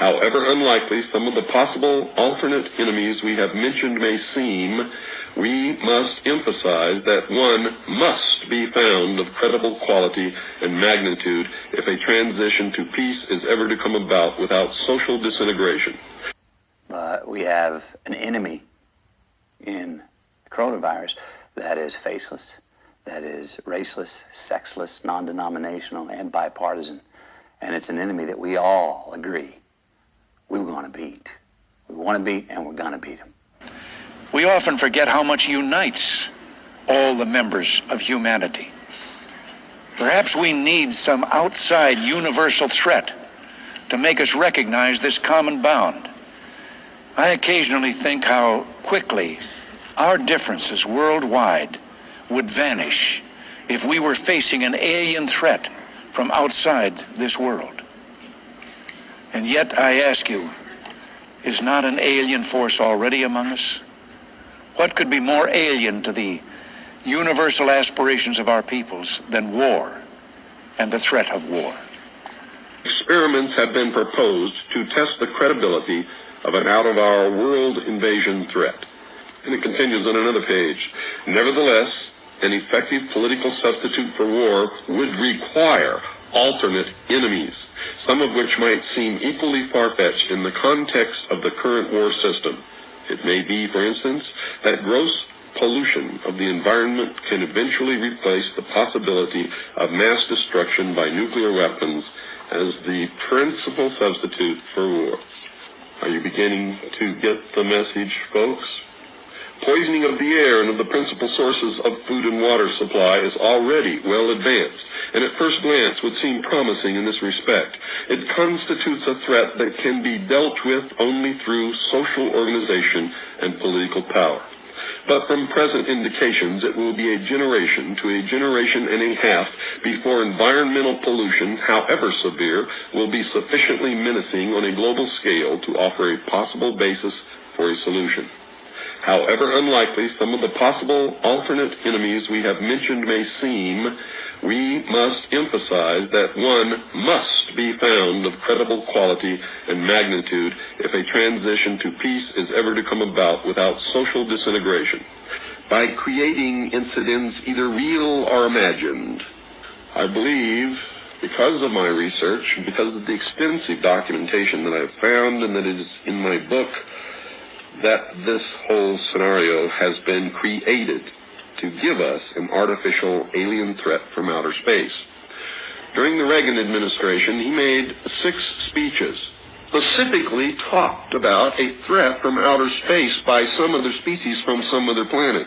However unlikely some of the possible alternate enemies we have mentioned may seem, we must emphasize that one must be found of credible quality and magnitude if a transition to peace is ever to come about without social disintegration. We have an enemy in the coronavirus that is faceless, that is raceless, sexless, non-denominational, and bipartisan. And it's an enemy that we all agree we were going to beat. We want to beat, and we're going to beat him. We often forget how much unites all the members of humanity. Perhaps we need some outside universal threat to make us recognize this common bound. I occasionally think how quickly our differences worldwide would vanish if we were facing an alien threat from outside this world. And yet, I ask you, is not an alien force already among us? What could be more alien to the universal aspirations of our peoples than war and the threat of war? Experiments have been proposed to test the credibility of an out-of-our-world invasion threat. And it continues on another page. Nevertheless, an effective political substitute for war would require alternate enemies, some of which might seem equally far-fetched in the context of the current war system. It may be, for instance, that gross pollution of the environment can eventually replace the possibility of mass destruction by nuclear weapons as the principal substitute for war. Are you beginning to get the message, folks? Poisoning of the air and of the principal sources of food and water supply is already well advanced, and at first glance would seem promising in this respect. It constitutes a threat that can be dealt with only through social organization and political power. But from present indications, it will be a generation to a generation and a half before environmental pollution, however severe, will be sufficiently menacing on a global scale to offer a possible basis for a solution. However unlikely some of the possible alternate enemies we have mentioned may seem, we must emphasize that one must be found of credible quality and magnitude if a transition to peace is ever to come about without social disintegration, by creating incidents either real or imagined. I believe, because of my research, and because of the extensive documentation that I've found and that is in my book, that this whole scenario has been created to give us an artificial alien threat from outer space. During the Reagan administration, he made 6 speeches, specifically talked about a threat from outer space by some other species from some other planet.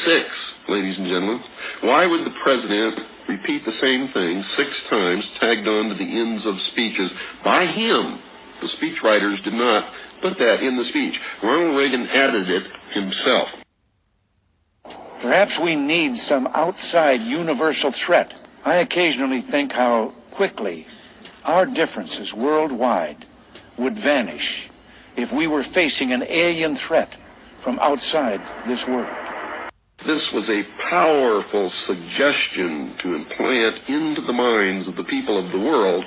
6, ladies and gentlemen. Why would the president repeat the same thing 6 times, tagged on to the ends of speeches by him? The speechwriters did not put that in the speech. Ronald Reagan added it himself. Perhaps we need some outside universal threat. I occasionally think how quickly our differences worldwide would vanish if we were facing an alien threat from outside this world. This was a powerful suggestion to implant into the minds of the people of the world